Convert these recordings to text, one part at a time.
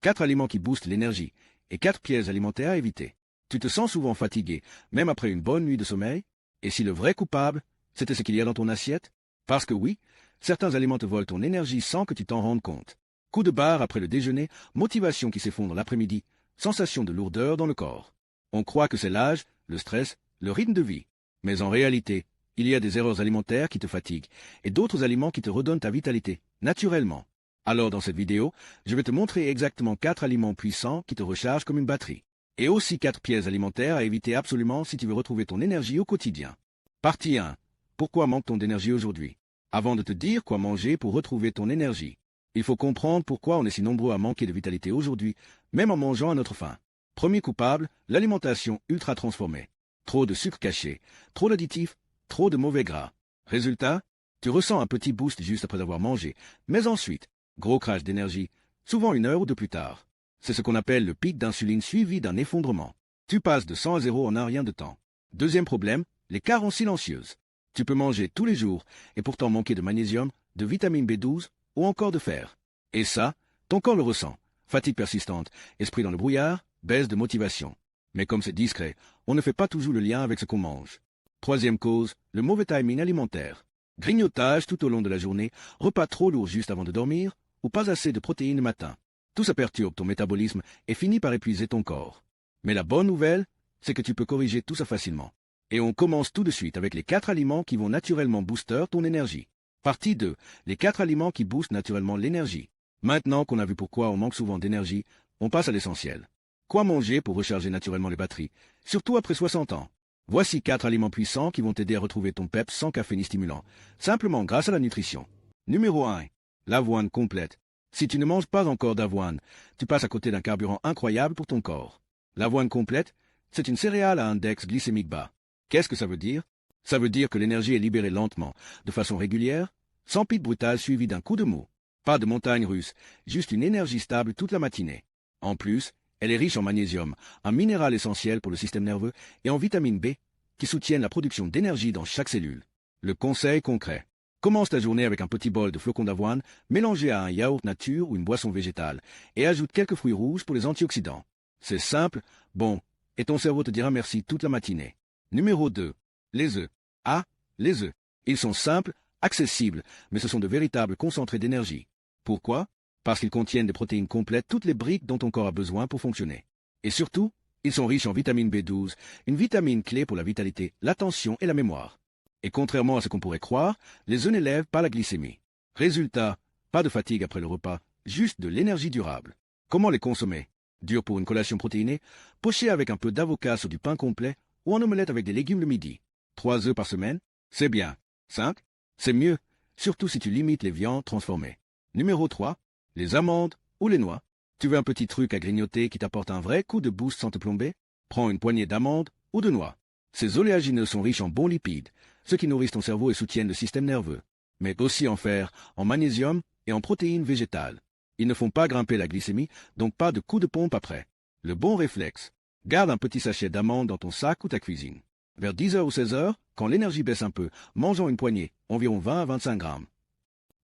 4 aliments qui boostent l'énergie et 4 pièges alimentaires à éviter. Tu te sens souvent fatigué, même après une bonne nuit de sommeil? Et si le vrai coupable, c'était ce qu'il y a dans ton assiette? Parce que oui, certains aliments te volent ton énergie sans que tu t'en rendes compte. Coup de barre après le déjeuner, motivation qui s'effondre l'après-midi, sensation de lourdeur dans le corps. On croit que c'est l'âge, le stress, le rythme de vie. Mais en réalité, il y a des erreurs alimentaires qui te fatiguent et d'autres aliments qui te redonnent ta vitalité, naturellement. Alors dans cette vidéo, je vais te montrer exactement 4 aliments puissants qui te rechargent comme une batterie. Et aussi 4 pièges alimentaires à éviter absolument si tu veux retrouver ton énergie au quotidien. Partie 1. Pourquoi manque-t-on d'énergie aujourd'hui? Avant de te dire quoi manger pour retrouver ton énergie, il faut comprendre pourquoi on est si nombreux à manquer de vitalité aujourd'hui, même en mangeant à notre faim. Premier coupable, l'alimentation ultra transformée. Trop de sucre caché, trop d'additifs, trop de mauvais gras. Résultat, tu ressens un petit boost juste après avoir mangé, mais ensuite, gros crash d'énergie, souvent 1 heure ou 2 plus tard. C'est ce qu'on appelle le pic d'insuline suivi d'un effondrement. Tu passes de 100 à 0 en un rien de temps. Deuxième problème, les carences silencieuses. Tu peux manger tous les jours et pourtant manquer de magnésium, de vitamine B12 ou encore de fer. Et ça, ton corps le ressent. Fatigue persistante, esprit dans le brouillard, baisse de motivation. Mais comme c'est discret, on ne fait pas toujours le lien avec ce qu'on mange. Troisième cause, le mauvais timing alimentaire. Grignotage tout au long de la journée, repas trop lourd juste avant de dormir, ou pas assez de protéines le matin. Tout ça perturbe ton métabolisme et finit par épuiser ton corps. Mais la bonne nouvelle, c'est que tu peux corriger tout ça facilement. Et on commence tout de suite avec les 4 aliments qui vont naturellement booster ton énergie. Partie 2. Les 4 aliments qui boostent naturellement l'énergie. Maintenant qu'on a vu pourquoi on manque souvent d'énergie, on passe à l'essentiel. Quoi manger pour recharger naturellement les batteries, surtout après 60 ans? Voici 4 aliments puissants qui vont t'aider à retrouver ton peps sans café ni stimulant, simplement grâce à la nutrition. Numéro 1. L'avoine complète. Si tu ne manges pas encore d'avoine, tu passes à côté d'un carburant incroyable pour ton corps. L'avoine complète, c'est une céréale à index glycémique bas. Qu'est-ce que ça veut dire? Ça veut dire que l'énergie est libérée lentement, de façon régulière, sans pic brutal suivi d'un coup de mou. Pas de montagne russe, juste une énergie stable toute la matinée. En plus, elle est riche en magnésium, un minéral essentiel pour le système nerveux, et en vitamine B, qui soutiennent la production d'énergie dans chaque cellule. Le conseil concret. Commence ta journée avec un petit bol de flocons d'avoine mélangé à un yaourt nature ou une boisson végétale, et ajoute quelques fruits rouges pour les antioxydants. C'est simple, bon, et ton cerveau te dira merci toute la matinée. Numéro 2. Les œufs. Ah, les œufs. Ils sont simples, accessibles, mais ce sont de véritables concentrés d'énergie. Pourquoi? Parce qu'ils contiennent des protéines complètes, toutes les briques dont ton corps a besoin pour fonctionner. Et surtout, ils sont riches en vitamine B12, une vitamine clé pour la vitalité, l'attention et la mémoire. Et contrairement à ce qu'on pourrait croire, les œufs n'élèvent pas la glycémie. Résultat, pas de fatigue après le repas, juste de l'énergie durable. Comment les consommer? Dur pour une collation protéinée, poché avec un peu d'avocat sur du pain complet ou en omelette avec des légumes le midi. 3 œufs par semaine? C'est bien. 5? C'est mieux, surtout si tu limites les viandes transformées. Numéro 3. Les amandes ou les noix. Tu veux un petit truc à grignoter qui t'apporte un vrai coup de boost sans te plomber? Prends une poignée d'amandes ou de noix. Ces oléagineux sont riches en bons lipides, ceux qui nourrissent ton cerveau et soutiennent le système nerveux, mais aussi en fer, en magnésium et en protéines végétales. Ils ne font pas grimper la glycémie, donc pas de coup de pompe après. Le bon réflexe. Garde un petit sachet d'amandes dans ton sac ou ta cuisine. Vers 10 heures ou 16 heures, quand l'énergie baisse un peu, mangeons une poignée, environ 20 à 25 grammes.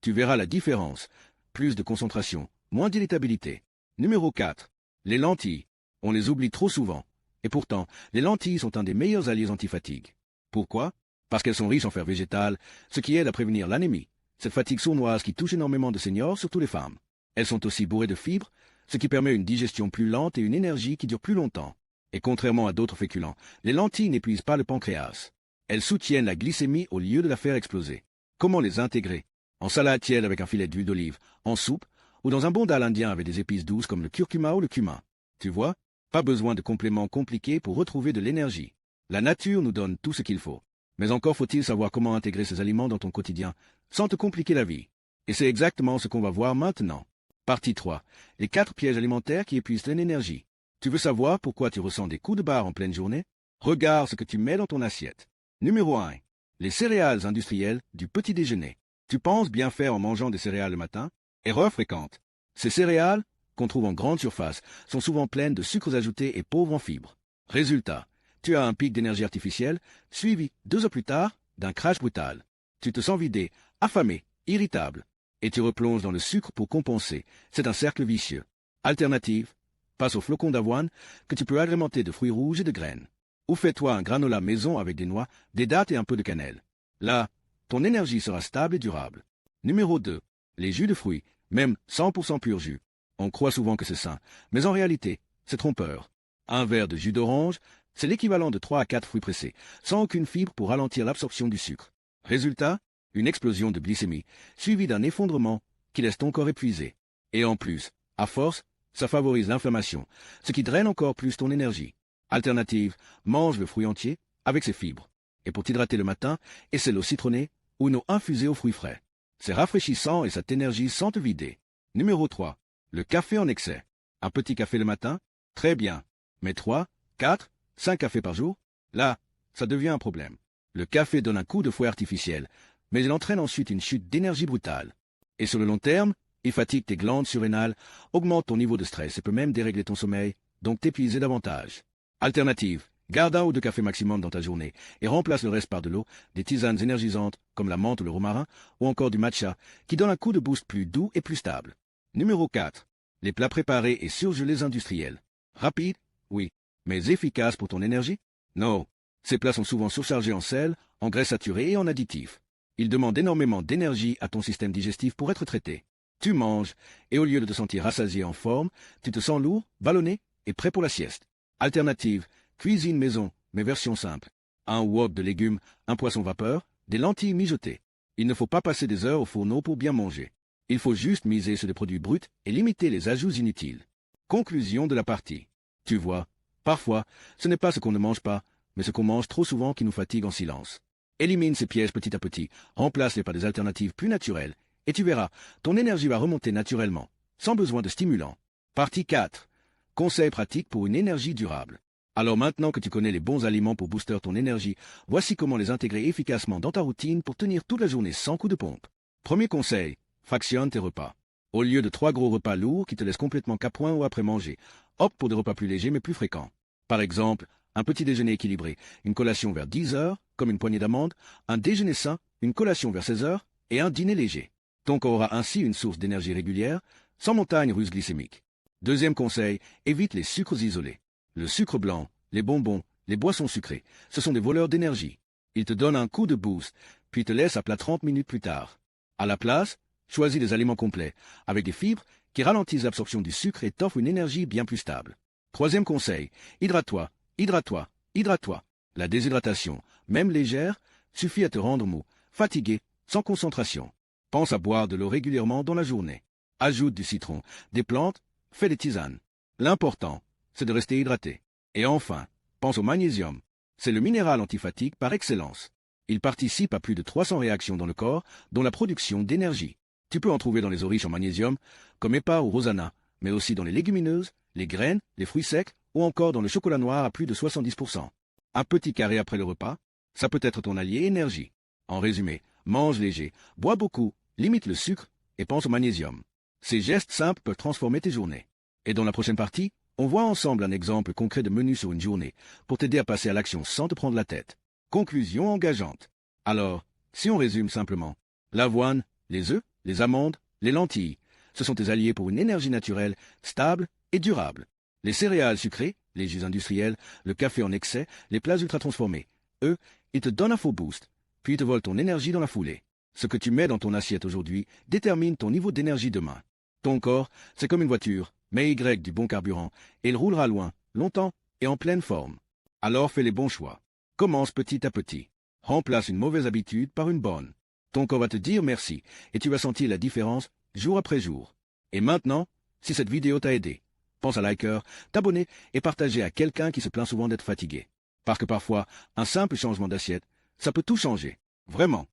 Tu verras la différence. Plus de concentration, moins d'irritabilité. Numéro 4. Les lentilles. On les oublie trop souvent. Et pourtant, les lentilles sont un des meilleurs alliés anti-fatigue. Pourquoi? Parce qu'elles sont riches en fer végétal, ce qui aide à prévenir l'anémie, cette fatigue sournoise qui touche énormément de seniors, surtout les femmes. Elles sont aussi bourrées de fibres, ce qui permet une digestion plus lente et une énergie qui dure plus longtemps. Et contrairement à d'autres féculents, les lentilles n'épuisent pas le pancréas. Elles soutiennent la glycémie au lieu de la faire exploser. Comment les intégrer? En salade tiède avec un filet d'huile d'olive, en soupe, ou dans un bon dal indien avec des épices douces comme le curcuma ou le cumin. Tu vois? Pas besoin de compléments compliqués pour retrouver de l'énergie. La nature nous donne tout ce qu'il faut. Mais encore faut-il savoir comment intégrer ces aliments dans ton quotidien, sans te compliquer la vie. Et c'est exactement ce qu'on va voir maintenant. Partie 3. Les 4 pièges alimentaires qui épuisent ton énergie. Tu veux savoir pourquoi tu ressens des coups de barre en pleine journée? Regarde ce que tu mets dans ton assiette. Numéro 1. Les céréales industrielles du petit déjeuner. Tu penses bien faire en mangeant des céréales le matin? Erreur fréquente. Ces céréales, qu'on trouve en grande surface, sont souvent pleines de sucres ajoutés et pauvres en fibres. Résultat, tu as un pic d'énergie artificielle, suivi 2 heures plus tard d'un crash brutal. Tu te sens vidé, affamé, irritable, et tu replonges dans le sucre pour compenser. C'est un cercle vicieux. Alternative, passe aux flocons d'avoine que tu peux agrémenter de fruits rouges et de graines. Ou fais-toi un granola maison avec des noix, des dattes et un peu de cannelle. Là, ton énergie sera stable et durable. Numéro 2. Les jus de fruits, même 100% pur jus. On croit souvent que c'est sain, mais en réalité, c'est trompeur. Un verre de jus d'orange, c'est l'équivalent de 3 à 4 fruits pressés, sans aucune fibre pour ralentir l'absorption du sucre. Résultat, une explosion de glycémie, suivie d'un effondrement qui laisse ton corps épuisé. Et en plus, à force, ça favorise l'inflammation, ce qui draine encore plus ton énergie. Alternative, mange le fruit entier avec ses fibres. Et pour t'hydrater le matin, essaie l'eau citronnée ou une eau infusée aux fruits frais. C'est rafraîchissant et ça t'énergise sans te vider. Numéro 3. Le café en excès. Un petit café le matin? Très bien. Mais 3, 4, 5 cafés par jour? Là, ça devient un problème. Le café donne un coup de fouet artificiel, mais il entraîne ensuite une chute d'énergie brutale. Et sur le long terme, il fatigue tes glandes surrénales, augmente ton niveau de stress et peut même dérégler ton sommeil, donc t'épuiser davantage. Alternative, garde 1 ou 2 cafés maximum dans ta journée et remplace le reste par de l'eau, des tisanes énergisantes comme la menthe ou le romarin, ou encore du matcha, qui donne un coup de boost plus doux et plus stable. Numéro 4. Les plats préparés et surgelés industriels. Rapide, oui, mais efficaces pour ton énergie? Non. Ces plats sont souvent surchargés en sel, en graisse saturée et en additifs. Ils demandent énormément d'énergie à ton système digestif pour être traité. Tu manges, et au lieu de te sentir rassasié en forme, tu te sens lourd, ballonné et prêt pour la sieste. Alternative, cuisine maison, mais version simple. Un wok de légumes, un poisson vapeur, des lentilles mijotées. Il ne faut pas passer des heures au fourneau pour bien manger. Il faut juste miser sur des produits bruts et limiter les ajouts inutiles. Conclusion de la partie. Tu vois, parfois, ce n'est pas ce qu'on ne mange pas, mais ce qu'on mange trop souvent qui nous fatigue en silence. Élimine ces pièges petit à petit, remplace-les par des alternatives plus naturelles, et tu verras, ton énergie va remonter naturellement, sans besoin de stimulants. Partie 4. Conseils pratiques pour une énergie durable. Alors maintenant que tu connais les bons aliments pour booster ton énergie, voici comment les intégrer efficacement dans ta routine pour tenir toute la journée sans coup de pompe. Premier conseil, fractionne tes repas. Au lieu de 3 gros repas lourds qui te laissent complètement capouin ou après manger, opte pour des repas plus légers mais plus fréquents. Par exemple, un petit déjeuner équilibré, une collation vers 10 heures, comme une poignée d'amandes, un déjeuner sain, une collation vers 16 heures et un dîner léger. Ton corps aura ainsi une source d'énergie régulière, sans montagne russe glycémique. Deuxième conseil, évite les sucres isolés. Le sucre blanc, les bonbons, les boissons sucrées, ce sont des voleurs d'énergie. Ils te donnent un coup de boost, puis te laissent à plat 30 minutes plus tard. À la place, choisis des aliments complets, avec des fibres qui ralentissent l'absorption du sucre et t'offrent une énergie bien plus stable. Troisième conseil, hydrate-toi, hydrate-toi, hydrate-toi. La déshydratation, même légère, suffit à te rendre mou, fatigué, sans concentration. Pense à boire de l'eau régulièrement dans la journée. Ajoute du citron, des plantes, fais des tisanes. L'important, c'est de rester hydraté. Et enfin, pense au magnésium. C'est le minéral antifatigue par excellence. Il participe à plus de 300 réactions dans le corps, dont la production d'énergie. Tu peux en trouver dans les eaux riches en magnésium, comme épars ou rosana, mais aussi dans les légumineuses, les graines, les fruits secs, ou encore dans le chocolat noir à plus de 70%. Un petit carré après le repas, ça peut être ton allié énergie. En résumé, mange léger, bois beaucoup, limite le sucre et pense au magnésium. Ces gestes simples peuvent transformer tes journées. Et dans la prochaine partie, on voit ensemble un exemple concret de menu sur une journée pour t'aider à passer à l'action sans te prendre la tête. Conclusion engageante. Alors, si on résume simplement, l'avoine, les œufs, les amandes, les lentilles, ce sont tes alliés pour une énergie naturelle, stable et durable. Les céréales sucrées, les jus industriels, le café en excès, les plats ultra transformés, eux, ils te donnent un faux boost, puis ils te volent ton énergie dans la foulée. Ce que tu mets dans ton assiette aujourd'hui détermine ton niveau d'énergie demain. Ton corps, c'est comme une voiture, mets Y du bon carburant, et il roulera loin, longtemps et en pleine forme. Alors fais les bons choix. Commence petit à petit. Remplace une mauvaise habitude par une bonne. Ton corps va te dire merci, et tu vas sentir la différence jour après jour. Et maintenant, si cette vidéo t'a aidé, pense à liker, t'abonner et partager à quelqu'un qui se plaint souvent d'être fatigué. Parce que parfois, un simple changement d'assiette, ça peut tout changer. Vraiment.